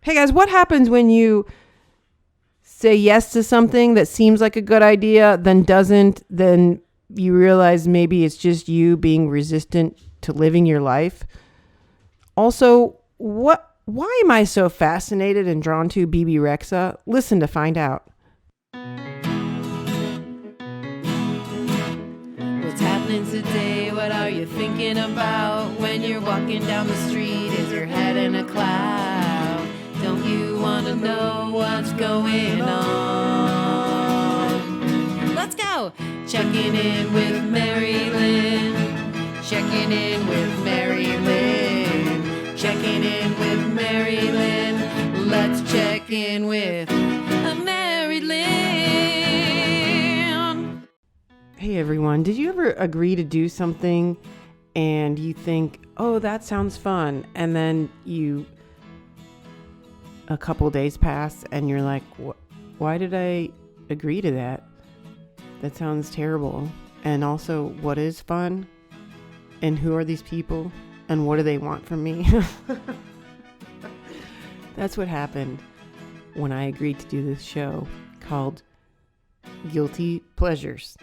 Hey guys, what happens when you say yes to something that seems like a good idea, then doesn't, then you realize maybe it's just you being resistant to living your life? Also, why am I so fascinated and drawn to Bebe Rexha? Listen to find out. What's happening today? What are you thinking about? When you're walking down the street, is your head in a cloud? Don't you want to know what's going on? Let's go! Checking in with Mary Lynn. Checking in with Mary Lynn. Checking in with Mary Lynn. Let's check in with Mary Lynn. Hey everyone, did you ever agree to do something and you think, oh, that sounds fun, and then a couple days pass and you're like, why did I agree to that? That sounds terrible. And also, what is fun? And who are these people? And what do they want from me? That's what happened when I agreed to do this show called Guilty Pleasures.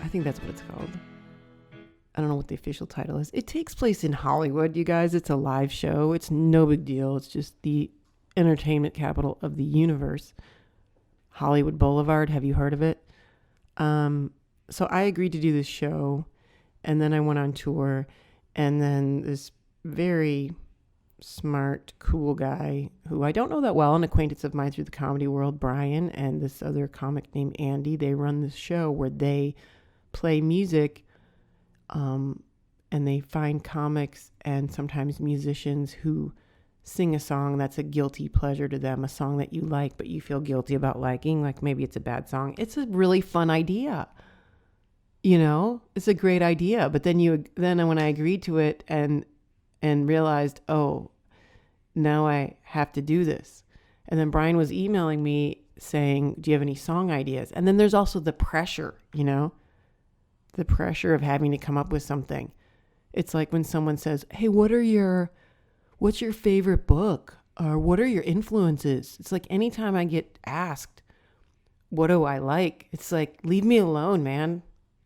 I think that's what it's called. I don't know what the official title is. It takes place in Hollywood, you guys. It's a live show. It's no big deal. It's just the entertainment capital of the universe. Hollywood Boulevard. Have you heard of it? So I agreed to do this show, and then I went on tour, and then this very smart, cool guy who I don't know that well, an acquaintance of mine through the comedy world, Brian, and this other comic named Andy, they run this show where they play music, and they find comics and sometimes musicians who sing a song that's a guilty pleasure to them, a song that you like but you feel guilty about liking, like maybe it's a bad song. It's a really fun idea. You know, it's a great idea. But then when I agreed to it and realized, oh, now I have to do this. And then Brian was emailing me saying, do you have any song ideas? And then there's also the pressure, the pressure of having to come up with something. It's like when someone says, hey, what's your favorite book? Or what are your influences? It's like anytime I get asked, what do I like? It's like, leave me alone, man.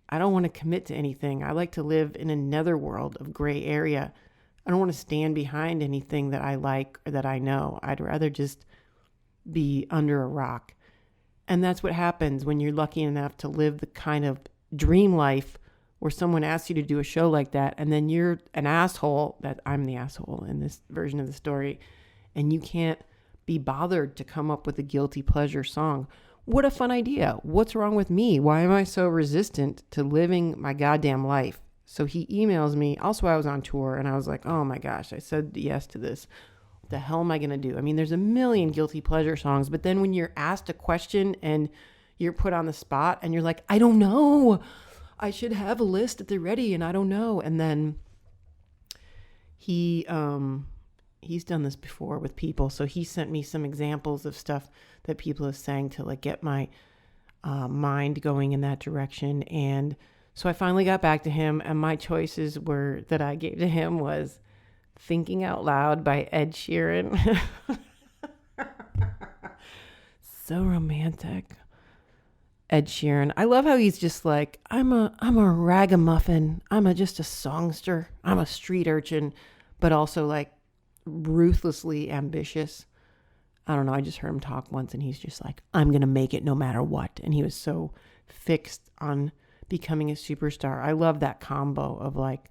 I don't want to commit to anything. I like to live in a netherworld of gray area. I don't want to stand behind anything that I like or that I know. I'd rather just be under a rock. And that's what happens when you're lucky enough to live the kind of dream life where someone asks you to do a show like that, and then you're an asshole, that I'm the asshole in this version of the story, and you can't be bothered to come up with a guilty pleasure song. What a fun idea. What's wrong with me? Why am I so resistant to living my goddamn life? So he emails me. Also, I was on tour and I was like, oh my gosh, I said yes to this. What the hell am I going to do? I mean, there's a million guilty pleasure songs, but then when you're asked a question and you're put on the spot and you're like, I don't know. I should have a list at the ready and I don't know. And then he's done this before with people. So he sent me some examples of stuff that people have sang to like get my mind going in that direction. And so I finally got back to him, and my choices that I gave to him was Thinking Out Loud by Ed Sheeran. So romantic. Ed Sheeran. I love how he's just like, I'm a ragamuffin. Just a songster. I'm a street urchin, but also like ruthlessly ambitious. I don't know. I just heard him talk once and he's just like, I'm going to make it no matter what. And he was so fixed on becoming a superstar. I love that combo of like,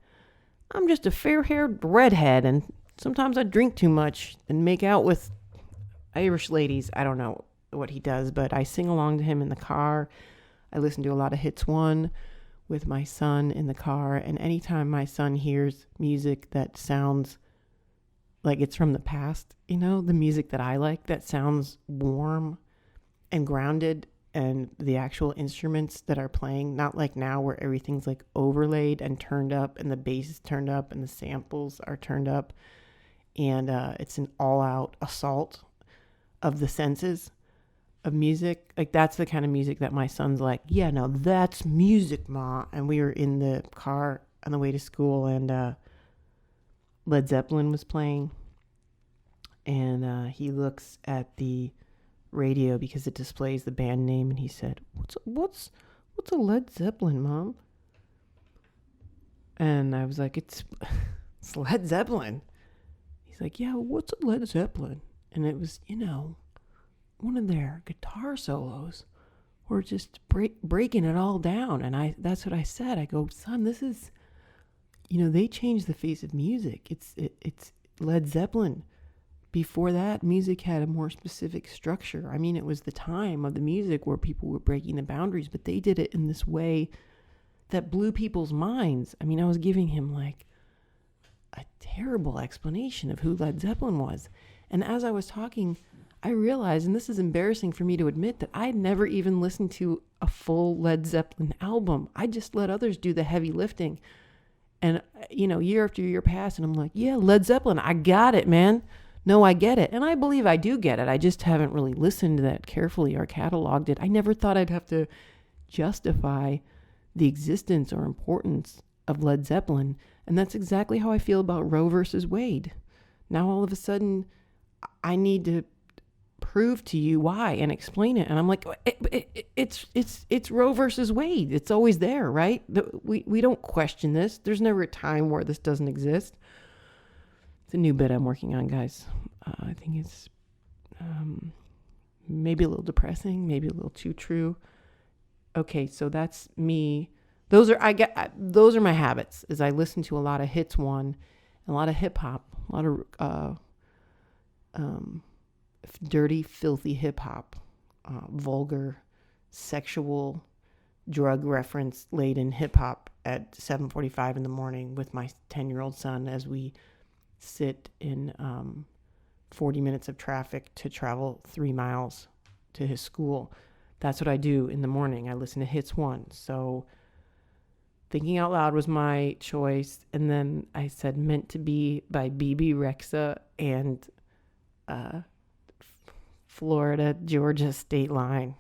I'm just a fair-haired redhead and sometimes I drink too much and make out with Irish ladies. I don't know what he does, but I sing along to him in the car. I listen to a lot of Hits 1 with my son in the car. And anytime my son hears music that sounds like it's from the past, the music that I like that sounds warm and grounded, and the actual instruments that are playing, not like now where everything's like overlaid and turned up and the bass is turned up and the samples are turned up, and it's an all-out assault of the senses of music. Like that's the kind of music that my son's like, yeah, no, that's music, Ma. And we were in the car on the way to school, and Led Zeppelin was playing. And he looks at the radio because it displays the band name, and he said, what's a Led Zeppelin, Mom? And I was like, it's Led Zeppelin. He's like, yeah, what's a Led Zeppelin? And it was, one of their guitar solos were just breaking it all down. And that's what I said. I go, son, this is, they changed the face of music. It's Led Zeppelin. Before that, music had a more specific structure. I mean, it was the time of the music where people were breaking the boundaries, but they did it in this way that blew people's minds. I mean, I was giving him like a terrible explanation of who Led Zeppelin was. And as I was talking, I realized, and this is embarrassing for me to admit, that I had never even listened to a full Led Zeppelin album. I just let others do the heavy lifting. And, year after year passed, and I'm like, yeah, Led Zeppelin, I got it, man. No, I get it. And I believe I do get it. I just haven't really listened to that carefully or cataloged it. I never thought I'd have to justify the existence or importance of Led Zeppelin. And that's exactly how I feel about Roe versus Wade. Now, all of a sudden, I need to prove to you why and explain it. And I'm like, it's Roe versus Wade. It's always there, right? We don't question this. There's never a time where this doesn't exist. It's a new bit I'm working on, guys. I think it's maybe a little depressing, maybe a little too true. Okay, so that's me. Those are my habits. Is I listen to a lot of hits one, a lot of hip hop, a lot of dirty, filthy hip hop, vulgar, sexual, drug reference laden hip hop at 7:45 in the morning with my 10-year-old son as we sit in 40 minutes of traffic to travel 3 miles to his school. That's what I do in the morning. I listen to hits one. So Thinking Out Loud was my choice. And then I said Meant to Be by Bebe Rexha and Florida Georgia State Line.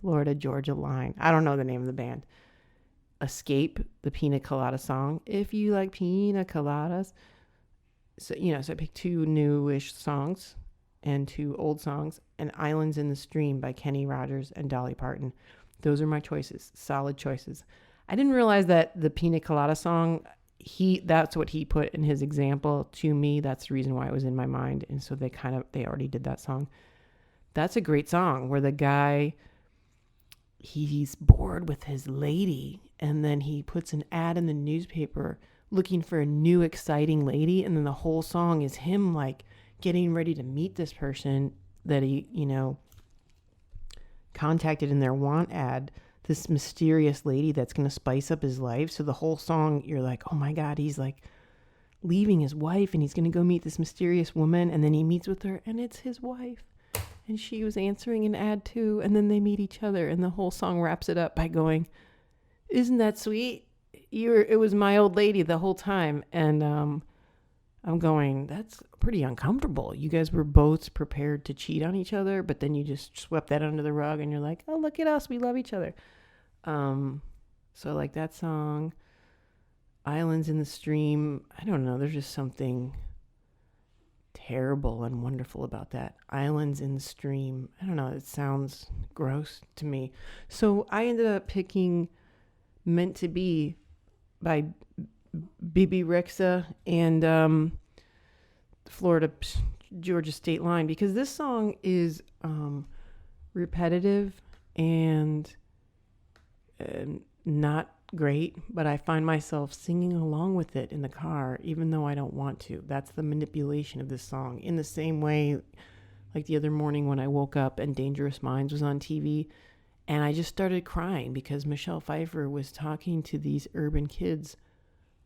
Florida Georgia Line. I don't know the name of the band. Escape, the Pina Colada song. If you like pina coladas. So, so I picked 2 newish songs and 2 old songs, and Islands in the Stream by Kenny Rogers and Dolly Parton. Those are my choices. Solid choices. I didn't realize that the Pina Colada song, that's what he put in his example to me. That's the reason why it was in my mind. And so they already did that song. That's a great song where the guy, he's bored with his lady, and then he puts an ad in the newspaper looking for a new exciting lady, and then the whole song is him like getting ready to meet this person that he contacted in their want ad, this mysterious lady that's going to spice up his life. So the whole song, you're like, oh my God, he's like leaving his wife and he's going to go meet this mysterious woman, and then he meets with her and it's his wife, and she was answering an ad too, and then they meet each other, and the whole song wraps it up by going, isn't that sweet? It was my old lady the whole time. And I'm going, that's pretty uncomfortable. You guys were both prepared to cheat on each other, but then you just swept that under the rug and you're like, oh, look at us, we love each other. So I like that song. Islands in the Stream. I don't know, there's just something terrible and wonderful about that. Islands in the Stream. I don't know, it sounds gross to me. So I ended up picking Meant to Be by Bebe Rexha and Florida Georgia State Line, because this song is repetitive and not great, but I find myself singing along with it in the car, even though I don't want to. That's the manipulation of this song. In the same way, like the other morning when I woke up and Dangerous Minds was on TV, and I just started crying because Michelle Pfeiffer was talking to these urban kids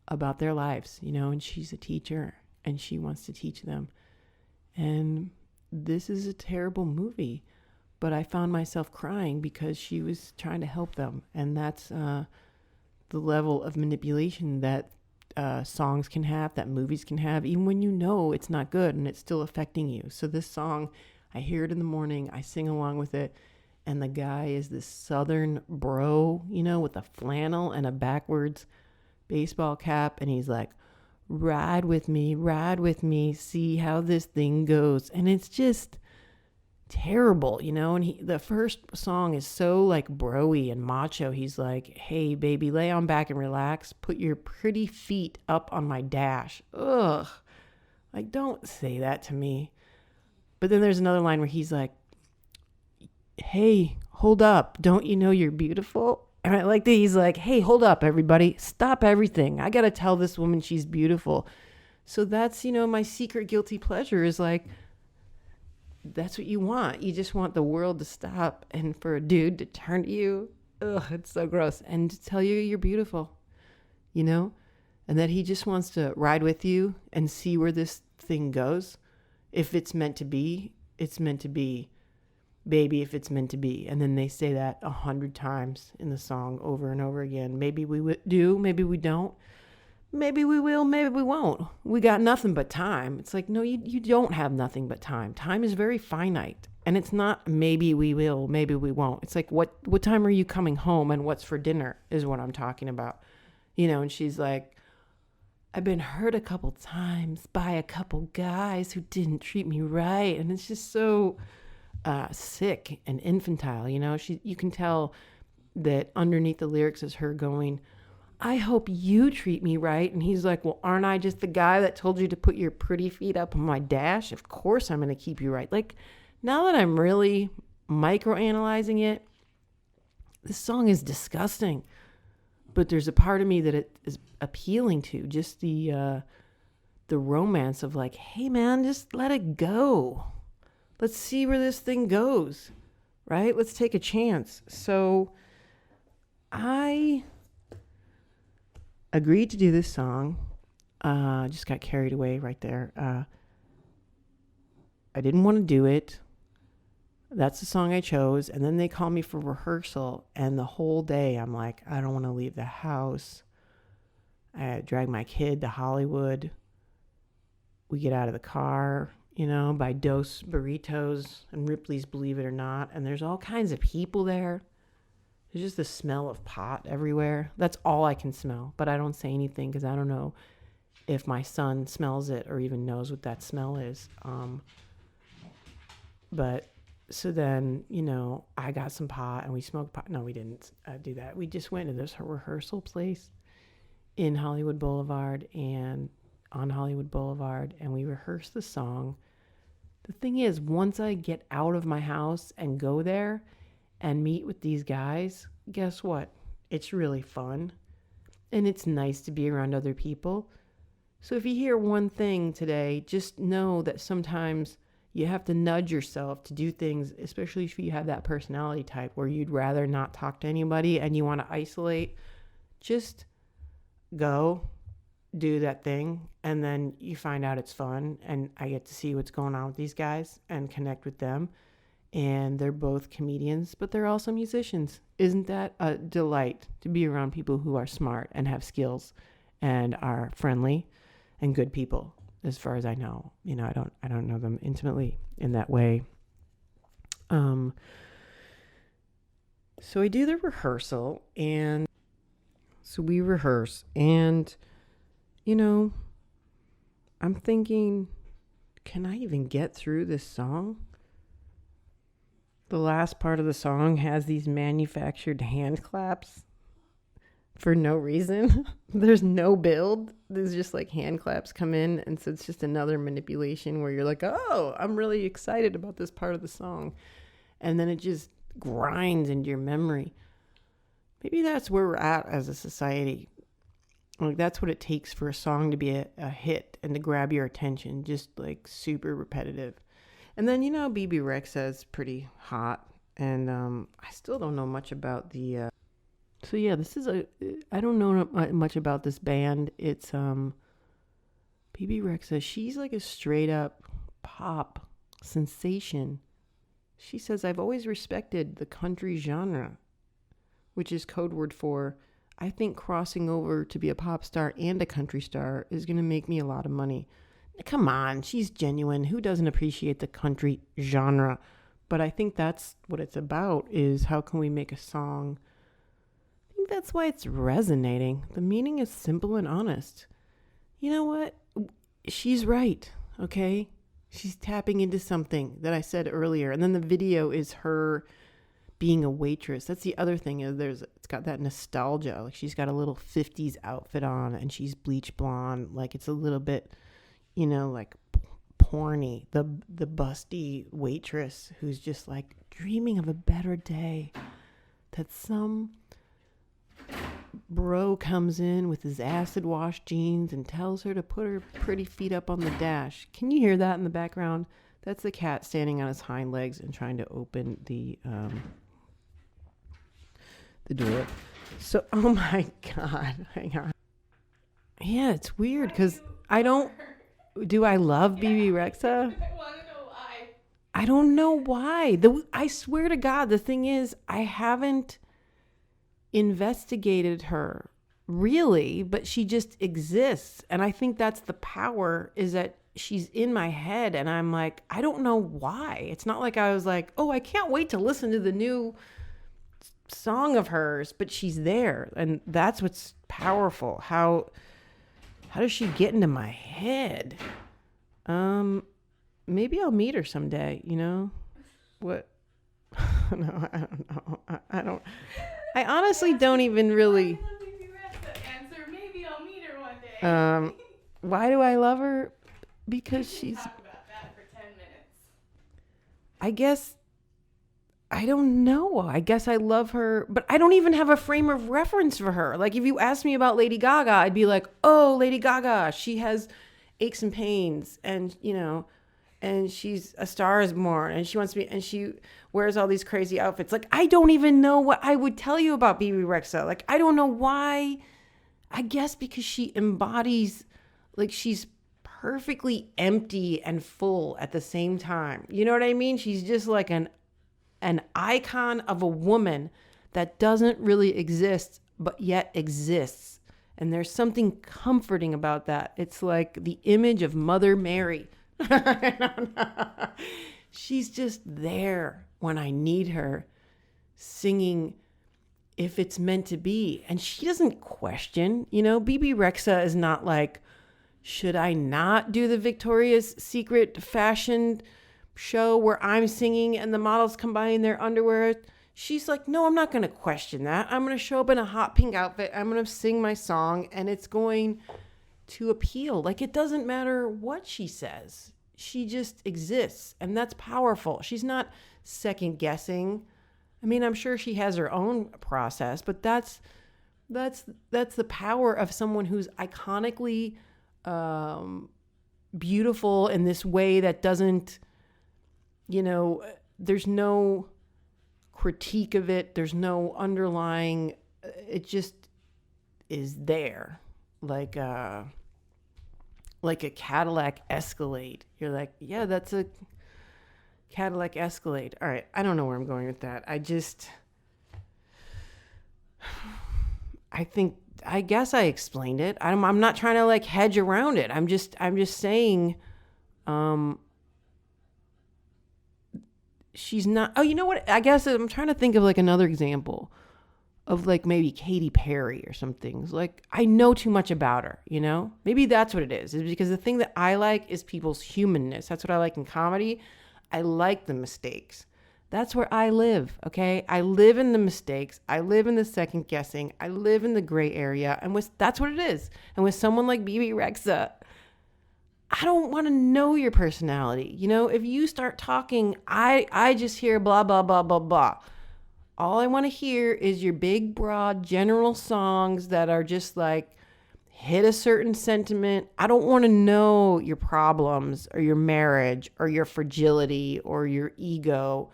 about their lives, and she's a teacher and she wants to teach them. And this is a terrible movie, but I found myself crying because she was trying to help them. And that's the level of manipulation that songs can have, that movies can have, even when it's not good and it's still affecting you. So this song, I hear it in the morning, I sing along with it. And the guy is this southern bro, with a flannel and a backwards baseball cap. And he's like, ride with me, see how this thing goes. And it's just terrible, you know. And the first song is so like bro-y and macho. He's like, hey baby, lay on back and relax, put your pretty feet up on my dash. Ugh, like, don't say that to me. But then there's another line where he's like, hey, hold up, don't you know you're beautiful? And I like that he's like, hey, hold up, everybody, stop everything, I gotta tell this woman she's beautiful. So that's, you know, my secret guilty pleasure is like, that's what you want. You just want the world to stop and for a dude to turn to you. Ugh, it's so gross. And to tell you you're beautiful, you know? And that he just wants to ride with you and see where this thing goes. If it's meant to be, it's meant to be. Baby, if it's meant to be. And then they say that 100 times in the song over and over again. Maybe we do, maybe we don't. Maybe we will, maybe we won't. We got nothing but time. It's like, no, you don't have nothing but time. Time is very finite. And it's not maybe we will, maybe we won't. It's like, what time are you coming home and what's for dinner is what I'm talking about. You know, and she's like, I've been hurt a couple times by a couple guys who didn't treat me right. And it's just so sick and infantile, you know. You can tell that underneath the lyrics is her going, I hope you treat me right. And he's like, well, aren't I just the guy that told you to put your pretty feet up on my dash? Of course I'm going to keep you right. Like, now that I'm really microanalyzing it, this song is disgusting. But there's a part of me that it is appealing to, just the romance of like, hey man, just let it go. Let's see where this thing goes, right? Let's take a chance. So I agreed to do this song. Just got carried away right there. I didn't want to do it. That's the song I chose. And then they called me for rehearsal. And the whole day I'm like, I don't want to leave the house. I drag my kid to Hollywood. We get out of the car, you know, buy Dos burritos and Ripley's Believe It or Not. And there's all kinds of people there. There's just the smell of pot everywhere. That's all I can smell. But I don't say anything because I don't know if my son smells it or even knows what that smell is. But so then, you know, I got some pot and we smoked pot. No, we didn't do that. We just went to this rehearsal place in Hollywood Boulevard and on Hollywood Boulevard, and we rehearsed the song. The thing is, once I get out of my house and go there and meet with these guys, guess what? It's really fun. And it's nice to be around other people. So if you hear one thing today, just know that sometimes you have to nudge yourself to do things, especially if you have that personality type where you'd rather not talk to anybody and you want to isolate. Just go do that thing, and then you find out it's fun, and I get to see what's going on with these guys and connect with them. And they're both comedians, but they're also musicians. Isn't that a delight to be around people who are smart and have skills and are friendly and good people? As far as I know, you know, I don't know them intimately in that way. So I do the rehearsal, and so we rehearse, and you know, I'm thinking, can I even get through this song? The last part of the song has these manufactured hand claps for no reason. There's no build. There's just like hand claps come in. And so it's just another manipulation where you're like, oh, I'm really excited about this part of the song. And then it just grinds into your memory. Maybe that's where we're at as a society. Like, that's what it takes for a song to be a hit and to grab your attention. Just like super repetitive. And then, you know, Bebe Rexha is pretty hot. And I still don't know much about the... So yeah, I don't know much about this band. It's Bebe Rexha. She's like a straight up pop sensation. She says, I've always respected the country genre, which is code word for, I think crossing over to be a pop star and a country star is going to make me a lot of money. Come on, she's genuine. Who doesn't appreciate the country genre? But I think that's what it's about, is how can we make a song. I think that's why it's resonating. The meaning is simple and honest. You know what? She's right, okay? She's tapping into something that I said earlier. And then the video is her being a waitress. That's the other thing, is it's got that nostalgia. Like, she's got a little 50s outfit on and she's bleach blonde. Like, it's a little bit, like porny. The busty waitress who's just like dreaming of a better day, that some bro comes in with his acid wash jeans and tells her to put her pretty feet up on the dash. Can you hear that in the background? That's the cat standing on his hind legs and trying to open the door. So, oh my God, hang on. Yeah, it's weird because do I love Bebe Rexha? I want to know why. I don't know why. I swear to God, the thing is, I haven't investigated her really, but she just exists. And I think that's the power, is that she's in my head and I'm like, I don't know why. It's not like I was like, oh, I can't wait to listen to the new song of hers, but she's there. And that's what's powerful. How does she get into my head? Maybe I'll meet her someday, What? No, I don't know. I honestly don't even really. Answer, maybe I'll meet her one day. Why do I love her? Because she's. Talk about that for 10 minutes. I guess. I don't know. I guess I love her, but I don't even have a frame of reference for her. Like, if you asked me about Lady Gaga, I'd be like, oh, Lady Gaga, she has aches and pains, and and she's A Star Is Born, and she wants to be, and she wears all these crazy outfits. Like, I don't even know what I would tell you about Bebe Rexha. Like, I don't know why. I guess because she embodies, like, she's perfectly empty and full at the same time. You know what I mean? She's just like an icon of a woman that doesn't really exist, but yet exists. And there's something comforting about that. It's like the image of Mother Mary. I don't know. She's just there when I need her, singing If It's Meant to Be. And she doesn't question, Bebe Rexha is not like, should I not do the Victoria's Secret fashion show where I'm singing and the models come by in their underwear? She's like, no, I'm not going to question that. I'm going to show up in a hot pink outfit. I'm going to sing my song and it's going to appeal. Like, it doesn't matter what she says. She just exists, and that's powerful. She's not second guessing. I mean, I'm sure she has her own process, but that's the power of someone who's iconically beautiful in this way that doesn't, there's no critique of it. There's no underlying, it just is there. Like a Cadillac Escalade. You're like, yeah, that's a Cadillac Escalade. All right. I don't know where I'm going with that. I guess I explained it. I'm not trying to like hedge around it. I'm just saying, she's not, oh, you know what? I guess I'm trying to think of like another example of like maybe Katy Perry or something. Like, I know too much about her, Maybe that's what it is because the thing that I like is people's humanness. That's what I like in comedy. I like the mistakes. That's where I live, okay? I live in the mistakes. I live in the second guessing. I live in the gray area. And that's what it is. And with someone like Bebe Rexha, I don't want to know your personality. If you start talking, I just hear blah, blah, blah, blah, blah. All I want to hear is your big, broad, general songs that are just like hit a certain sentiment. I don't want to know your problems or your marriage or your fragility or your ego.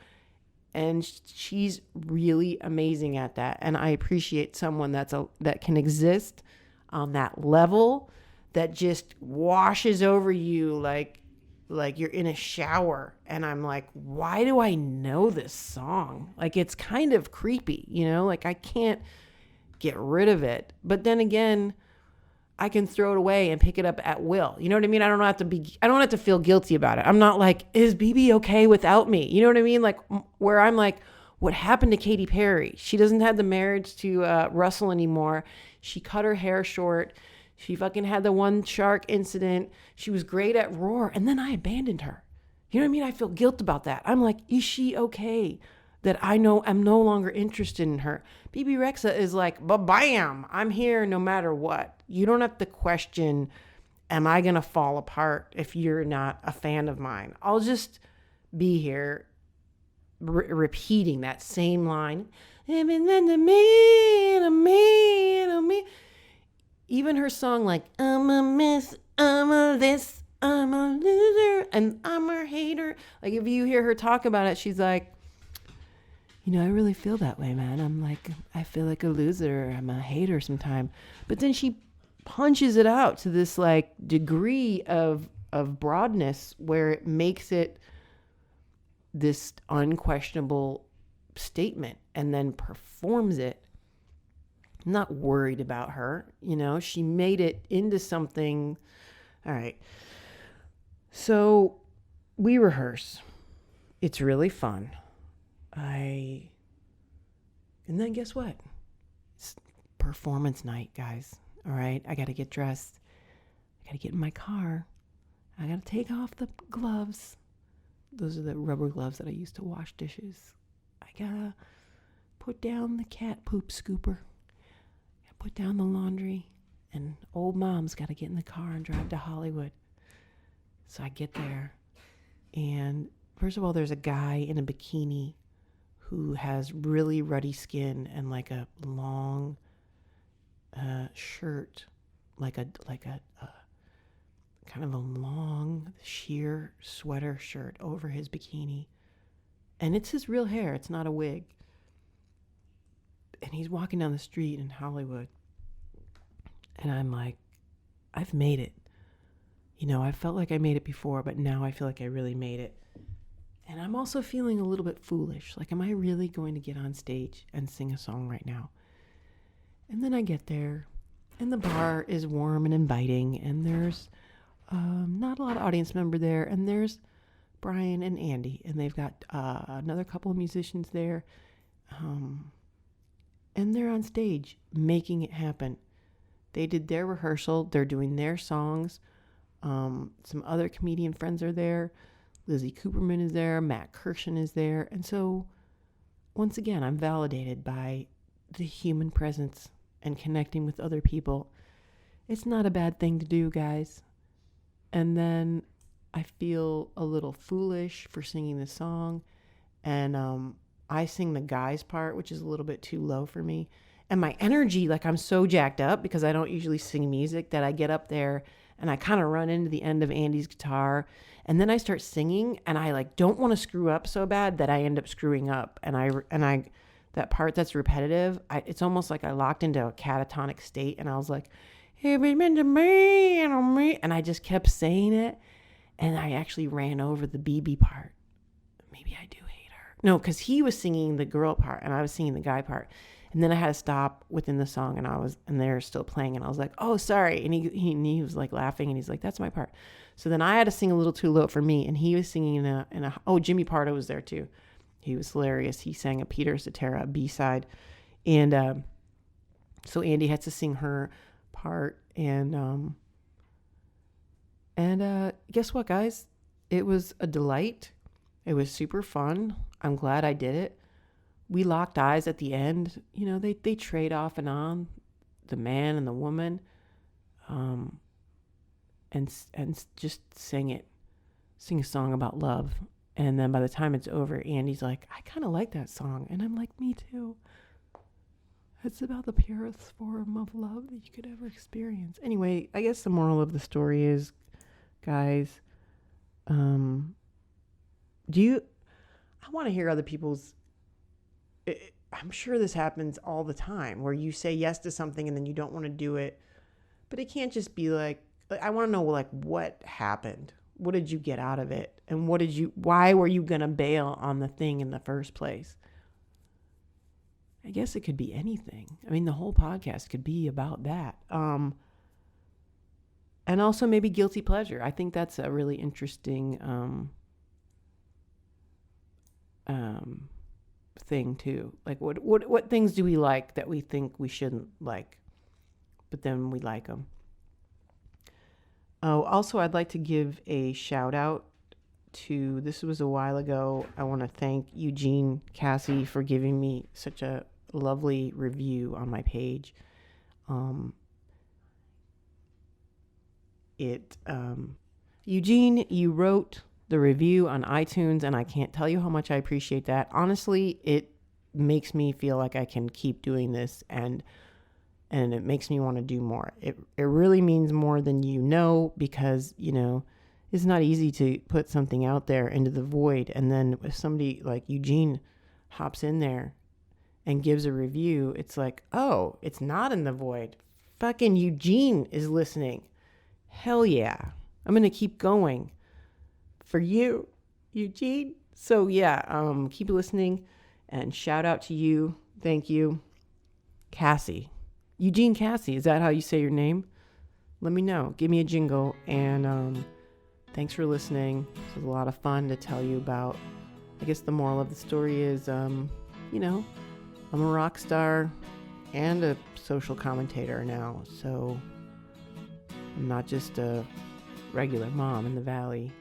And she's really amazing at that. And I appreciate someone that can exist on that level, that just washes over you like you're in a shower. And I'm like, why do I know this song? Like, it's kind of creepy, like I can't get rid of it. But then again, I can throw it away and pick it up at will. You know what I mean? I don't have to feel guilty about it. I'm not like, is Bebe okay without me? You know what I mean? Like, where I'm like, what happened to Katy Perry? She doesn't have the marriage to Russell anymore. She cut her hair short. She fucking had the one shark incident. She was great at Roar, and then I abandoned her. You know what I mean? I feel guilt about that. I'm like, is she okay? That I know I'm no longer interested in her. Bebe Rexha is like, bam, I'm here no matter what. You don't have to question, am I going to fall apart if you're not a fan of mine? I'll just be here repeating that same line. Even her song like, I'm a miss, I'm a this, I'm a loser, and I'm a hater. Like if you hear her talk about it, she's like, I really feel that way, man. I feel like a loser. I'm a hater sometimes. But then she punches it out to this like degree of broadness where it makes it this unquestionable statement and then performs it. I'm not worried about her. She made it into something. All right. So we rehearse. It's really fun. And then guess what? It's performance night, guys. All right. I got to get dressed. I got to get in my car. I got to take off the gloves. Those are the rubber gloves that I used to wash dishes. I got to put down the cat poop scooper. I got to put down the laundry. And old mom's got to get in the car and drive to Hollywood. So I get there. And first of all, there's a guy in a bikini who has really ruddy skin and like a long shirt, like a kind of a long sheer sweater shirt over his bikini. And it's his real hair. It's not a wig. And he's walking down the street in Hollywood. And I'm like, I've made it. I felt like I made it before, but now I feel like I really made it. And I'm also feeling a little bit foolish. Like, am I really going to get on stage and sing a song right now? And then I get there, and the bar is warm and inviting, and there's not a lot of audience member there, and there's Brian and Andy, and they've got another couple of musicians there, and they're on stage making it happen. They did their rehearsal. They're doing their songs. Some other comedian friends are there. Lizzie Cooperman is there. Matt Kirshen is there. And so, once again, I'm validated by the human presence and connecting with other people. It's not a bad thing to do, guys. And then I feel a little foolish for singing the song. And I sing the guy's part, which is a little bit too low for me. And my energy, like I'm so jacked up because I don't usually sing music that I get up there and I kind of run into the end of Andy's guitar. And then I start singing and I like don't want to screw up so bad that I end up screwing up. And I that part that's repetitive, it's almost like I locked into a catatonic state and I was like, it was meant to me and me. And I just kept saying it. And I actually ran over the BB part. Maybe I do hate her. No, because he was singing the girl part and I was singing the guy part. And then I had to stop within the song and they're still playing. And I was like, oh, sorry. And he was like laughing and he's like, that's my part. So then I had to sing a little too low for me. And he was singing Jimmy Pardo was there too. He was hilarious. He sang a Peter Cetera B-side. And so Andy had to sing her part. And guess what, guys? It was a delight. It was super fun. I'm glad I did it. We locked eyes at the end. You know, they trade off and on, the man and the woman, and just sing a song about love. And then by the time it's over, Andy's like, I kind of like that song. And I'm like, me too. It's about the purest form of love that you could ever experience. Anyway, I guess the moral of the story is, guys, I want to hear other people's, I'm sure this happens all the time where you say yes to something and then you don't want to do it. But it can't just be like, I want to know like what happened. What did you get out of it? And why were you going to bail on the thing in the first place? I guess it could be anything. I mean, the whole podcast could be about that. And also maybe guilty pleasure. I think that's a really interesting thing too. Like what things do we like that we think we shouldn't like, but then we like them? Oh, also, I'd like to give a shout out to, this was a while ago. I want to thank Eugene Cassie for giving me such a lovely review on my page. Eugene, you wrote the review on iTunes, and I can't tell you how much I appreciate that. Honestly, it makes me feel like I can keep doing this, and it makes me want to do more. It really means more than you know, because, it's not easy to put something out there into the void. And then if somebody like Eugene hops in there and gives a review, it's like, oh, it's not in the void. Fucking Eugene is listening. Hell yeah. I'm going to keep going for you, Eugene. So yeah, keep listening, and shout out to you. Thank you. Cassie. Eugene Cassie, is that how you say your name? Let me know. Give me a jingle. And thanks for listening. It was a lot of fun to tell you about. I guess the moral of the story is, I'm a rock star and a social commentator now. So I'm not just a regular mom in the valley.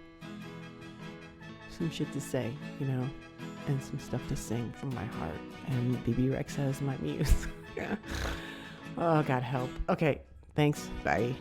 Some shit to say, and some stuff to sing from my heart. And Bebe Rexha is my muse. Oh, God help. Okay, thanks. Bye.